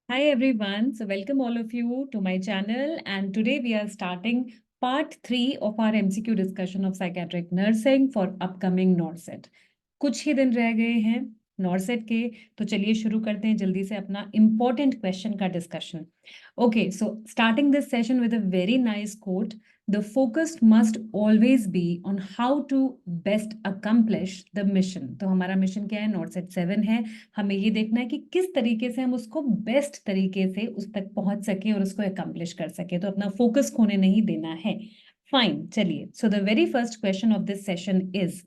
Hi everyone. So welcome all of you to my channel, and today we are starting part 3 of our MCQ discussion of psychiatric nursing for upcoming NORCET. कुछ ही दिन रह गए हैं नॉर्सेट के, तो चलिए शुरू करते हैं जल्दी से अपना इम्पोर्टेंट क्वेश्चन का discussion. Okay, so starting this session with a very nice quote, the focus must always be on how to best accomplish the mission. तो हमारा मिशन क्या है? नॉर्सेट 7 है। हमें ये देखना है कि किस तरीके से हम उसको बेस्ट तरीके से उस तक पहुंच सके और उसको अकम्प्लिश कर सके। तो अपना फोकस खोने नहीं देना है। फाइन, चलिए। So the very first question of this session is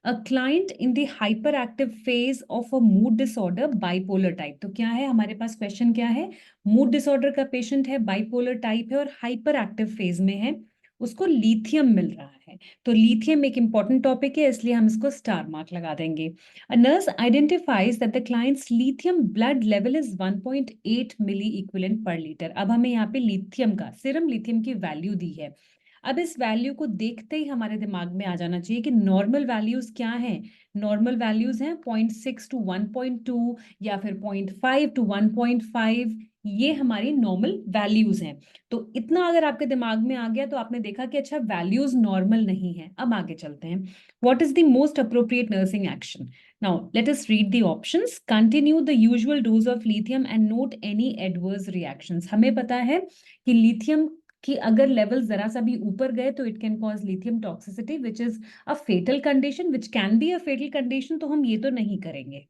a client in the hyper active phase of a mood disorder bipolar type. तो क्या है हमारे पास क्वेश्चन? क्या है? मूड डिसऑर्डर का पेशेंट है, बाइपोलर टाइप है और हाइपर एक्टिव फेज में है, उसको लिथियम मिल रहा है। तो लिथियम एक इंपॉर्टेंट टॉपिक है, इसलिए हम इसको स्टार मार्क लगा देंगे। A nurse identifies that the client's lithium blood level is 1.8 milliequivalent per litre. अब हमें यहाँ पे लिथियम का, सीरम लिथियम की वैल्यू दी है। अब इस वैल्यू को देखते ही हमारे दिमाग में आ जाना चाहिए कि नॉर्मल वैल्यूज क्या हैं। नॉर्मल वैल्यूज हैं 0.6 टू 1.2 या फिर 0.5 टू 1.5। ये हमारी नॉर्मल वैल्यूज हैं। तो इतना अगर आपके दिमाग में आ गया तो आपने देखा कि अच्छा वैल्यूज नॉर्मल नहीं है। अब आगे चलते हैं। What is the most appropriate nursing action? Now, let us read the options. Continue the usual dose of lithium and note any adverse reactions. हमें पता है कि लिथियम की अगर लेवल जरा सा भी ऊपर गए तो it can cause lithium toxicity which is a fatal condition, which can be a fatal condition. तो हम ये तो नहीं करेंगे।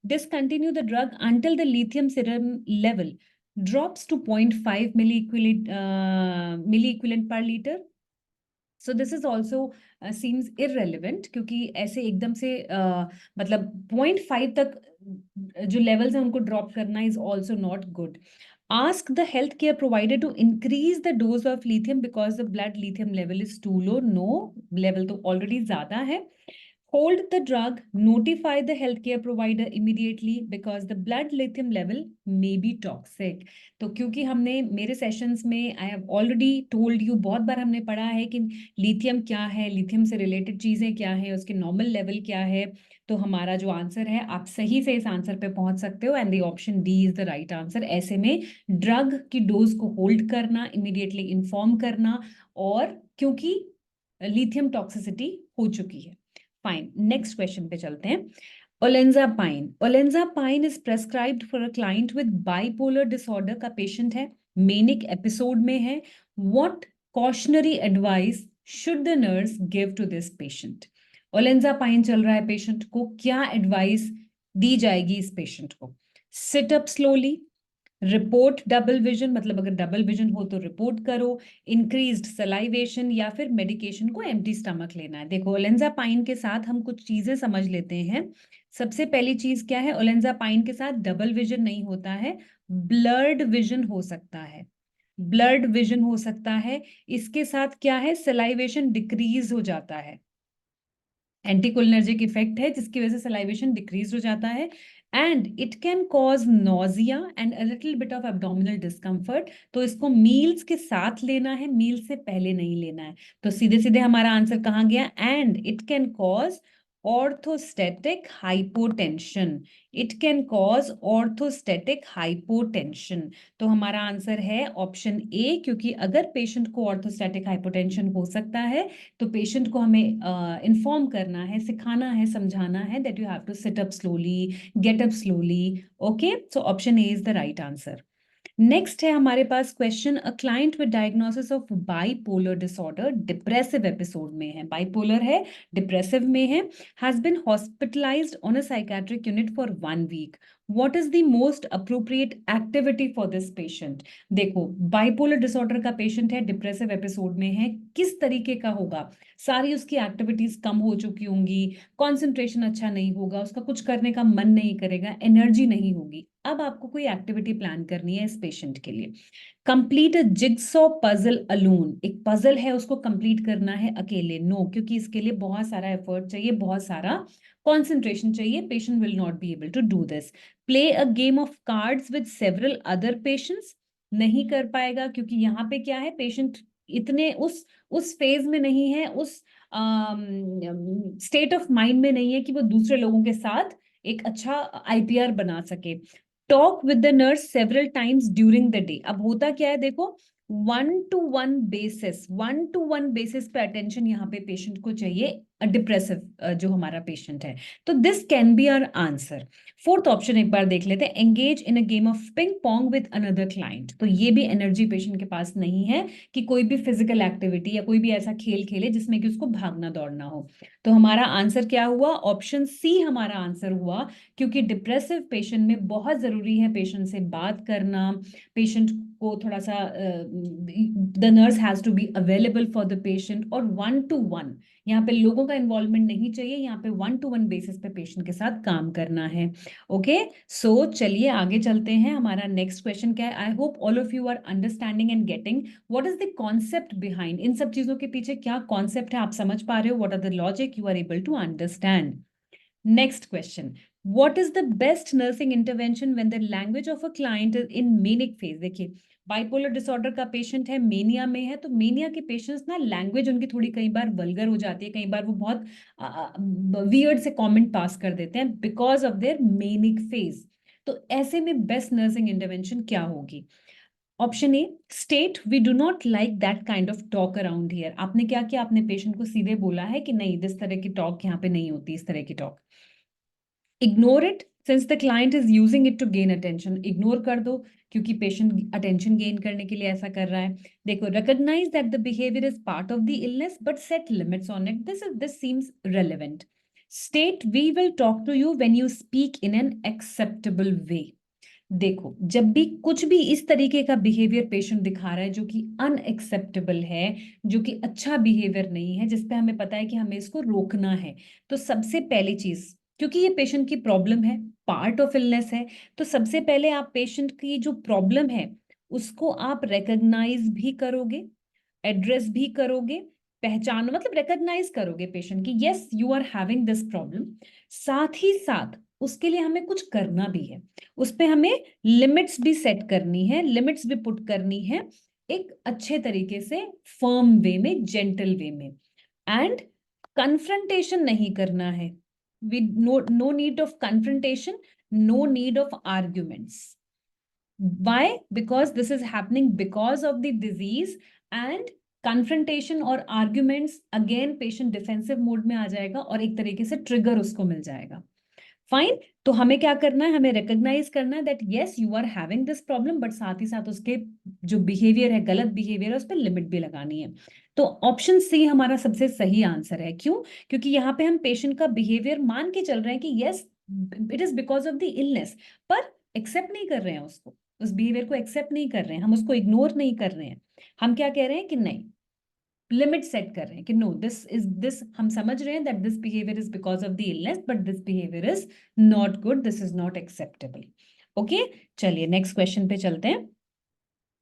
Discontinue the drug until the lithium serum level drops to 0.5 milli equivalent per liter. So this is also seems irrelevant, क्योंकि ऐसे एकदम से मतलब 0.5 तक जो लेवल्स हैं उनको ड्रॉप करना is also not good. Ask the health care provider to increase the dose of lithium because the blood lithium level is too low. No, level तो ऑलरेडी ज्यादा है। Hold the drug, notify the healthcare provider immediately because the blood lithium level may be toxic. तो क्योंकि हमने मेरे sessions में I have already told you, बहुत बार हमने पढ़ा है कि लिथियम क्या है, लिथियम से रिलेटेड चीजें क्या है, उसके नॉर्मल लेवल क्या है। तो हमारा जो आंसर है, आप सही से इस आंसर पे पहुंच सकते हो and the option D is the right answer. ऐसे में ड्रग की डोज को होल्ड करना, इमीडिएटली इन्फॉर्म करना, और क्योंकि लिथियम टॉक्सिसिटी हो चुकी है। फाइन, नेक्स्ट क्वेश्चन पे चलते हैं। Olanzapine. Olanzapine is prescribed for a client with bipolar disorder का पेशेंट है, मेनिक एपिसोड में है। What cautionary advice should the nurse give to this patient? Olanzapine चल रहा है पेशेंट को, क्या एडवाइस दी जाएगी इस पेशेंट को? Seat up slowly, report double vision, मतलब अगर डबल विजन हो तो रिपोर्ट करो, इंक्रीज्ड सलाइवेशन, या फिर मेडिकेशन को एम्प्टी स्टमक लेना है। देखो ओलेंजापाइन के साथ हम कुछ चीजें समझ लेते हैं। सबसे पहली चीज क्या है? ओलेंजापाइन के साथ डबल विजन नहीं होता है, ब्लर्ड विजन हो सकता है। ब्लर्ड विजन हो सकता है। इसके साथ क्या है? सलाइवेशन डिक्रीज हो जाता है। एंटीकोलिनर्जिक इफेक्ट है जिसकी वजह से सलाइवेशन डिक्रीज हो जाता है। And it can cause nausea and a little bit of abdominal discomfort. तो इसको मील्स के साथ लेना है, मील से पहले नहीं लेना है। तो सीधे सीधे हमारा आंसर कहाँ गया? And it can cause orthostatic hypotension. It can cause orthostatic hypotension. तो हमारा आंसर है ऑप्शन ए, क्योंकि अगर पेशेंट को ऑर्थोस्टैटिक हाइपोटेंशन हो सकता है तो पेशेंट को हमें इन्फॉर्म करना है, सिखाना है, समझाना है that you have to sit up slowly, get up slowly. Okay, so option A is the right answer. Next है हमारे पास question, a client with diagnosis of bipolar disorder, depressive episode में है, बाइपोलर है, डिप्रेसिव में है, has been hospitalised on a psychiatric unit for 1 week. What is the most appropriate activity for this patient? देखो bipolar disorder का patient है, depressive episode में है, किस तरीके का होगा? सारी उसकी एक्टिविटीज कम हो चुकी होंगी, कॉन्सेंट्रेशन अच्छा नहीं होगा, उसका कुछ करने का मन नहीं करेगा, एनर्जी नहीं होगी। अब आपको कोई एक्टिविटी प्लान करनी है इस पेशेंट के लिए। कंप्लीट अ जिग्सॉ पजल अलोन, एक पजल है उसको कंप्लीट करना है अकेले। नो, क्योंकि इसके लिए बहुत सारा एफर्ट चाहिए, बहुत सारा कंसंट्रेशन चाहिए, patient will not be able to do this. Play a game of cards with several other patients, नहीं कर पाएगा, क्योंकि यहाँ पे क्या है, पेशेंट इतने उस फेज में नहीं है, उस स्टेट ऑफ माइंड में नहीं है कि वो दूसरे लोगों के साथ एक अच्छा आईपीआर बना सके। Talk with the nurse several times during the day. अब होता क्या है देखो, 1 to 1 बेसिस पे अटेंशन यहाँ पे पेशेंट को चाहिए, डिप्रेसिव जो हमारा पेशेंट है। तो this can be our answer. Fourth option एक बार देख लेते हैं, engage in a game of ping pong with another client. तो ये भी एनर्जी पेशेंट के पास नहीं है कि कोई भी फिजिकल एक्टिविटी या कोई भी ऐसा खेल खेले जिसमें कि उसको भागना दौड़ना हो। तो हमारा आंसर क्या हुआ, ऑप्शन सी हमारा आंसर हुआ, क्योंकि डिप्रेसिव पेशेंट में बहुत जरूरी है पेशेंट से बात करना, पेशेंट को थोड़ा सा the nurse has to be available for the patient, और 1 to 1 यहाँ पे लोगों का इन्वॉल्वमेंट नहीं चाहिए, यहाँ पे 1 to 1 बेसिस पे पेशेंट के साथ काम करना है। ओके, सो चलिए आगे चलते हैं। हमारा नेक्स्ट क्वेश्चन क्या है, I hope all of you are understanding and getting what is the concept behind, इन सब चीजों के पीछे क्या कॉन्सेप्ट है आप समझ पा रहे हो, what are the logic you are able to understand. Next question. What is the best nursing intervention when the language of a client is in manic phase? देखिए, बाइपोलर डिसऑर्डर का पेशेंट है, mania में है, तो mania के patients ना language उनकी थोड़ी कई बार वल्गर हो जाती है, कई बार वो बहुत वियर्ड से कमेंट पास कर देते हैं because of their manic phase. तो ऐसे में बेस्ट नर्सिंग इंटरवेंशन क्या होगी? Option A, state we do not like that kind of talk around here. आपने क्या किया, आपने पेशेंट को सीधे बोला है कि नहीं, इस तरह की टॉक यहाँ पे नहीं होती, इस तरह की talk. Ignore it since the client is using it to gain attention, ignore कर दो क्योंकि पेशेंट अटेंशन गेन करने के लिए ऐसा कर रहा है। देखो, recognise that the behaviour is part of the illness but set limits on it, this seems relevant. State we will talk to you when you speak in an acceptable way. देखो, जब भी कुछ भी इस तरीके का बिहेवियर पेशेंट दिखा रहा है जो कि अनएक्सेप्टेबल है, जो कि अच्छा बिहेवियर नहीं है, जिसपे हमें पता है कि हमें इसको रोकना है, तो सबसे पहली चीज, क्योंकि ये पेशेंट की प्रॉब्लम है, पार्ट ऑफ इलनेस है, तो सबसे पहले आप पेशेंट की जो प्रॉब्लम है उसको आप रिकॉग्नाइज भी करोगे, एड्रेस भी करोगे, पहचानो मतलब रिकॉग्नाइज करोगे पेशेंट की yes you are having this problem. साथ ही साथ उसके लिए हमें कुछ करना भी है, उस पे हमें लिमिट्स भी सेट करनी है, लिमिट्स भी पुट करनी है एक अच्छे तरीके से, फर्म वे में, जेंटल वे में। एंड कन्फ्रंटेशन नहीं करना है, we no need of confrontation, no need of arguments. Why? Because this is happening because of the disease, and confrontation और arguments again patient defensive mode में आ जाएगा और एक तरीके से ट्रिगर उसको मिल जाएगा। फाइन, तो हमें क्या करना है, हमें रिकॉग्नाइज करना है that yes you are having this problem, but साथ ही साथ उसके जो बिहेवियर है, गलत बिहेवियर है, उस पर लिमिट भी लगानी है। तो ऑप्शन सी हमारा सबसे सही आंसर है। क्यों? क्योंकि यहाँ पे हम पेशेंट का बिहेवियर मान के चल रहे हैं कि yes it is because of the illness, पर एक्सेप्ट नहीं कर रहे हैं उसको, उस बिहेवियर को एक्सेप्ट नहीं कर रहे हैं, हम उसको इग्नोर नहीं कर रहे हैं। हम क्या कह रहे हैं कि नहीं, लिमिट सेट कर रहे हैं कि नो दिस हम समझ रहे हैं that this behaviour is because of the illness, but this behaviour is not good, this is not acceptable. Okay, चलिए नेक्स्ट क्वेश्चन पे चलते हैं।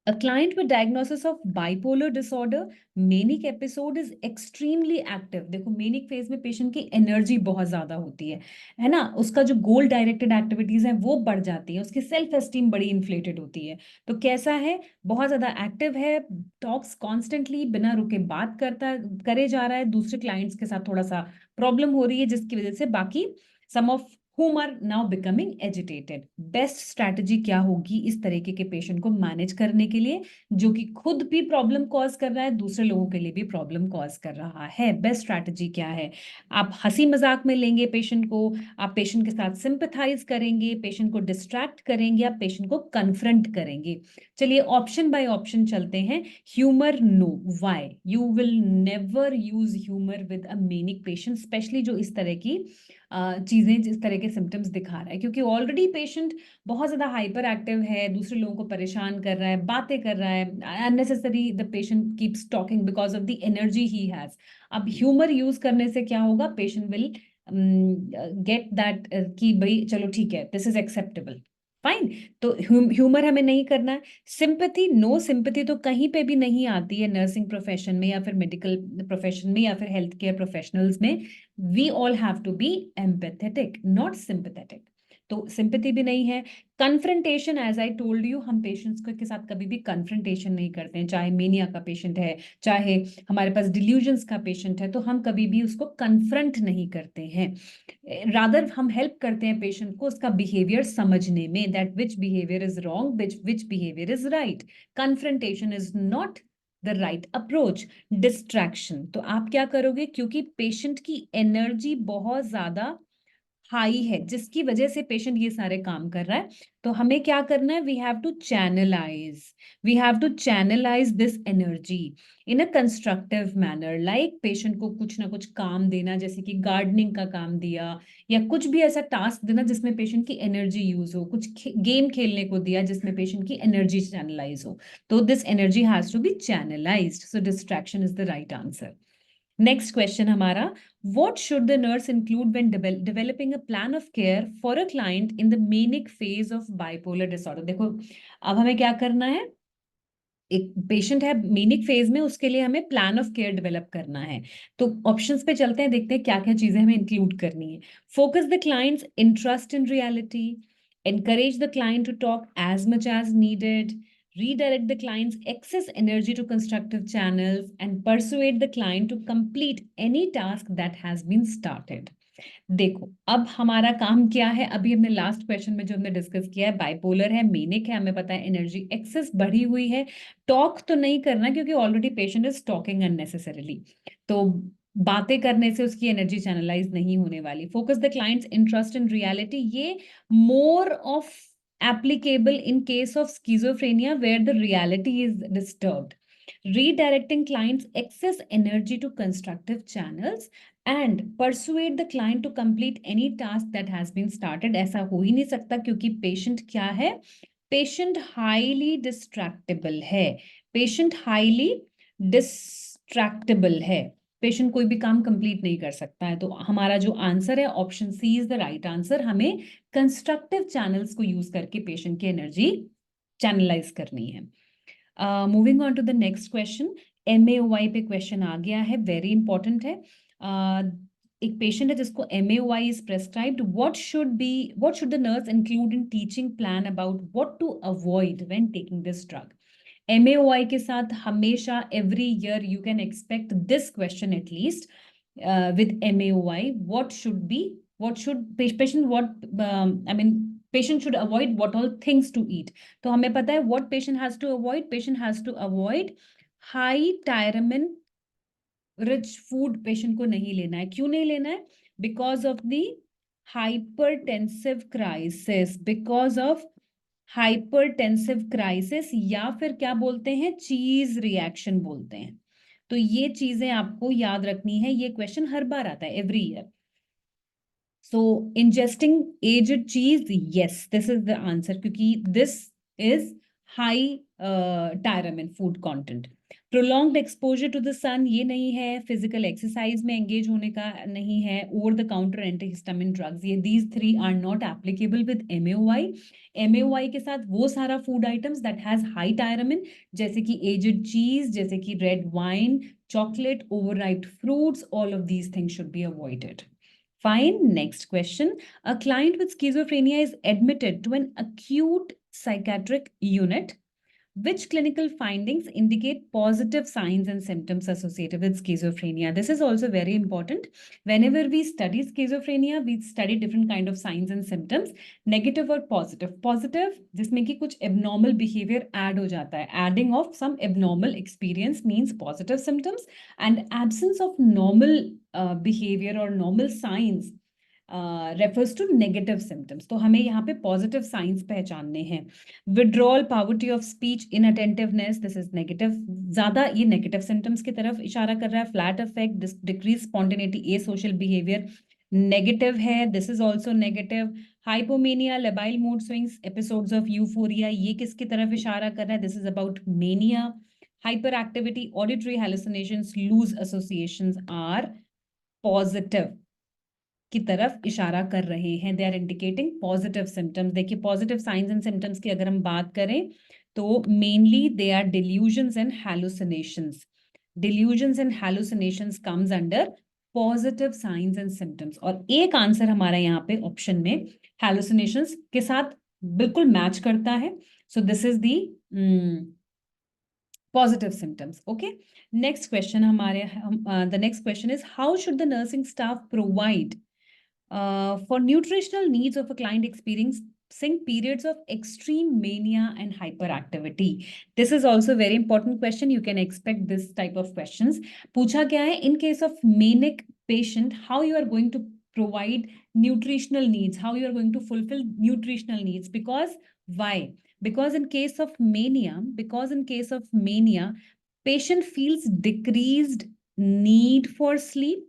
A client with diagnosis of bipolar disorder, manic episode is extremely active। देखो, manic phase में patient की energy बहुत ज्यादा होती है ना, उसका जो गोल डायरेक्टेड एक्टिविटीज है वो बढ़ जाती है, उसकी सेल्फ एस्टीम बड़ी इन्फ्लेटेड होती है। तो कैसा है, बहुत ज्यादा एक्टिव है, टॉक्स कॉन्स्टेंटली बिना रुके बात करे जा रहा है, दूसरे क्लाइंट्स के साथ थोड़ा सा प्रॉब्लम हो रही है जिसकी वजह से बाकी some of whom are now becoming agitated। Best strategy क्या होगी इस तरीके के पेशेंट को मैनेज करने के लिए, जो कि खुद भी प्रॉब्लम कॉज कर रहा है, दूसरे लोगों के लिए भी प्रॉब्लम कॉज कर रहा है? बेस्ट स्ट्रैटेजी क्या है? आप हंसी मजाक में लेंगे पेशेंट को, आप पेशेंट के साथ सिंपथाइज करेंगे, पेशेंट को डिस्ट्रैक्ट करेंगे, आप पेशेंट को कन्फ्रंट करेंगे। चलिए ऑप्शन बाय ऑप्शन चलते हैं। Humour, no. Why? You will never use humour with a manic patient, especially जो इस तरह की चीजें, जिस तरह के सिम्टम्स दिखा रहा है, क्योंकि ऑलरेडी पेशेंट बहुत ज्यादा हाइपर एक्टिव है, दूसरे लोगों को परेशान कर रहा है, बातें कर रहा है, unnecessary the patient keeps talking because of the energy he has. अब ह्यूमर यूज करने से क्या होगा, पेशेंट विल गेट दैट कि भाई चलो ठीक है, दिस इज एक्सेप्टेबल, फाइन। तो ह्यूमर हमें नहीं करना है। सिंपैथी, नो, सिंपैथी तो कहीं पे भी नहीं आती है नर्सिंग प्रोफेशन में या फिर मेडिकल प्रोफेशन में या फिर हेल्थ केयर प्रोफेशनल्स में। We all have to be empathetic, not sympathetic. तो सिंपैथी भी नहीं है। Confrontation, as I told you, हम पेशेंट्स के साथ कभी भी कन्फ्रंटेशन नहीं करते हैं, चाहे मेनिया का पेशेंट है, चाहे हमारे पास डिल्यूजन्स का पेशेंट है, तो हम कभी भी उसको कन्फ्रंट नहीं करते हैं। रादर हम हेल्प करते हैं पेशेंट को उसका बिहेवियर समझने में, that which behaviour is wrong, which behaviour is right. Confrontation is not the right approach. Distraction, तो आप क्या करोगे, क्योंकि पेशेंट की एनर्जी बहुत ज्यादा हाई है जिसकी वजह से पेशेंट ये सारे काम कर रहा है, तो हमें क्या करना है, we have to channelise this energy in a constructive manner. Like patient को कुछ ना कुछ काम देना, जैसे कि गार्डनिंग का काम दिया, या कुछ भी ऐसा टास्क देना जिसमें पेशेंट की एनर्जी यूज हो, कुछ गेम खेलने को दिया जिसमें पेशेंट की एनर्जी चैनलाइज हो, तो this energy has to be channelised, so distraction is the right answer. Next question हमारा, what should the nurse include when developing a plan of care for a client in the manic phase of bipolar disorder? देखो, अब हमें क्या करना है, एक patient है manic phase में, उसके लिए हमें प्लान ऑफ केयर डेवलप करना है। तो ऑप्शंस पे चलते हैं, देखते हैं क्या क्या चीजें हमें इंक्लूड करनी है। Focus the client's interest in reality, encourage the client to talk as much as needed, redirect the client's excess energy to constructive channels, and persuade the client to complete any task that has been started. देखो, अब हमारा काम क्या है, अभी हमने last question में जो हमने डिस्कस किया है, बाइपोलर है, मेनिक है, हमें पता है एनर्जी एक्सेस बढ़ी हुई है। टॉक तो नहीं करना क्योंकि already patient is talking unnecessarily, तो बातें करने से उसकी एनर्जी चैनलाइज नहीं होने वाली। Focus the client's interest in reality, ये more of applicable in case of schizophrenia where the reality is disturbed. Redirecting clients' excess energy to constructive channels and persuade the client to complete any task that has been started. ऐसा हो ही नहीं सकता क्योंकि patient क्या है, patient highly डिस्ट्रैक्टेबल है, patient highly डिस्ट्रैक्टेबल है, patient कोई भी काम कंप्लीट नहीं कर सकता है। तो हमारा जो आंसर है option C is the right answer. हमें कंस्ट्रक्टिव चैनल्स को यूज करके पेशेंट की एनर्जी चैनलाइज करनी है। Moving on to the next question, MAOI पे क्वेश्चन आ गया है, वेरी इंपॉर्टेंट है। एक पेशेंट है जिसको MAOI is prescribed, what should the nurse include in teaching plan about what to avoid when taking this drug. MAOI के साथ हमेशा every year you can expect this question at least with MAOI, what should patient should avoid what all things to eat. तो हमें पता है what patient has to avoid, patient has to avoid high tyramine rich food, patient को नहीं लेना है। क्यों नहीं लेना है? Because of the hypertensive crisis, या फिर क्या बोलते हैं, चीज रिएक्शन बोलते हैं। तो ये चीजें आपको याद रखनी है, ये क्वेश्चन हर बार आता है, every year. So ingesting aged cheese, yes, this is the answer क्योंकि this is high tyramine food content. Prolonged exposure to the sun, ये नहीं है, physical exercise में engage होने का नहीं है, over the counter antihistamine drugs, ये these three are not applicable with MAOI. MAOI के साथ वो सारा food items that has high tyramine, जैसे कि aged cheese, जैसे कि red wine, chocolate, overripe fruits, all of these things should be avoided. Fine. Next question. A client with schizophrenia is admitted to an acute psychiatric unit. Which clinical findings indicate positive signs and symptoms associated with schizophrenia? This is also very important. Whenever we study schizophrenia, we study different kind of signs and symptoms, negative or positive. Positive, जिसमें कि कुछ abnormal behavior add हो जाता है. Adding of some abnormal experience means positive symptoms, and absence of normal behavior or normal signs refers to negative symptoms. तो हमें यहाँ पे positive signs पहचानने हैं. Withdrawal, poverty of speech, inattentiveness, this is negative. ज़्यादा ये negative symptoms की तरफ इशारा कर रहा है. Flat affect, decreased spontaneity, asocial behavior, negative है. This is also negative. Hypomania, labile mood swings, episodes of euphoria, ये किसकी तरफ इशारा कर रहा है? This is about mania. Hyperactivity, auditory hallucinations, loose associations are positive की तरफ इशारा कर रहे हैं. They are indicating positive symptoms. देखिए, पॉजिटिव साइंस एंड सिम्टम्स की अगर हम बात करें तो mainly they are delusions and hallucinations. Delusions and hallucinations comes under positive signs and symptoms, और एक आंसर हमारा यहाँ पे ऑप्शन में हैलुसिनेशंस के साथ बिल्कुल मैच करता है. सो this is the positive symptoms. Okay, next question हमारे the next question is, how should the nursing staff provide for nutritional needs of a client experiencing periods of extreme mania and hyperactivity? This is also a very important question. You can expect this type of questions. पूछा क्या है, in case of manic patient, how you are going to provide nutritional needs, how you are going to fulfill nutritional needs. Because why? Because in case of mania, patient feels decreased need for sleep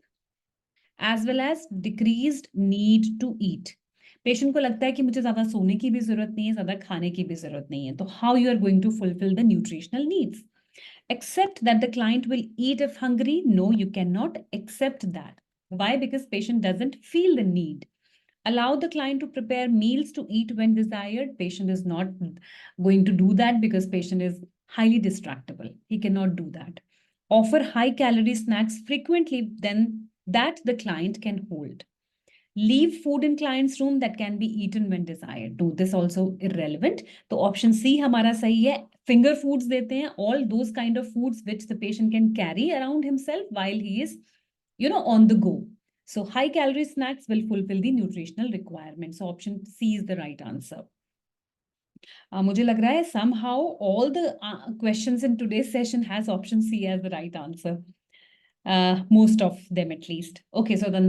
as well as decreased need to eat. Patient को लगता है कि मुझे ज्यादा सोने की भी जरूरत नहीं है, ज्यादा खाने की भी जरूरत नहीं है. तो how you are going to fulfil the nutritional needs? Accept that the client will eat if hungry? No, you cannot accept that. Why? Because patient doesn't feel the need. Allow the client to prepare meals to eat when desired. Patient is not going to do that because patient is highly distractible. He cannot do that. Offer high calorie snacks frequently then that the client can hold. Leave food in client's room that can be eaten when desired. Do this also irrelevant. तो option C हमारा सही है. Finger foods देते हैं, all those kind of foods which the patient can carry around himself while he is, on the go. So high calorie snacks will fulfill the nutritional requirements. So option C is the right answer. मुझे लग रहा है somehow all the questions in today's session has option C as the right answer. Most of them at least. Okay, so the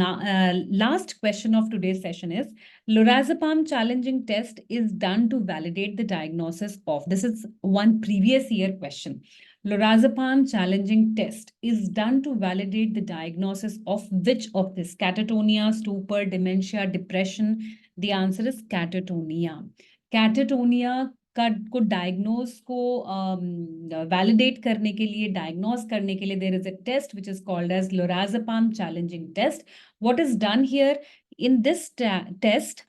last question of today's session is, lorazepam challenging test is done to validate the diagnosis of, this is one previous year question. Lorazepam challenging test is done to validate the diagnosis of which of this? Catatonia, stupor, dementia, depression. The answer is catatonia. Catatonia को diagnose को validate करने के लिए, diagnose करने के लिए, there is a test which is called as lorazepam challenging test. What is done here in this test?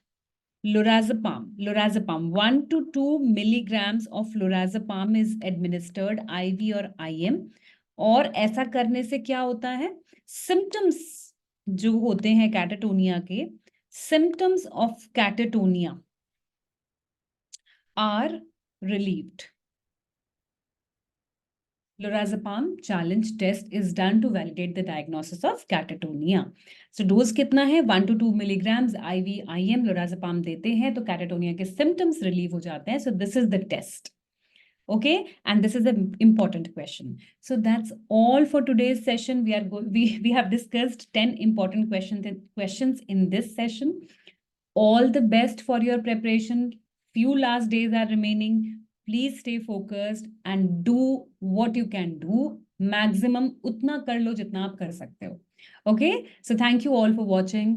lorazepam 1 to 2 milligrams of lorazepam is administered IV और IM. और ऐसा करने से क्या होता है? सिम्टम्स जो होते हैं कैटाटोनिया के, symptoms of catatonia are relieved. Lorazepam challenge test is done to validate the diagnosis of catatonia. So dose कितना है? 1 to 2 milligrams IV IM lorazepam देते हैं तो catatonia के symptoms relieve हो जाते हैं. So this is the test. Okay, and this is an important question. So that's all for today's session. We have discussed 10 important questions in this session. All the best for your preparation. Few last days are remaining. Please stay focused and do what you can do. Maximum utna kar lo jitna aap kar sakte ho. Okay, so thank you all for watching.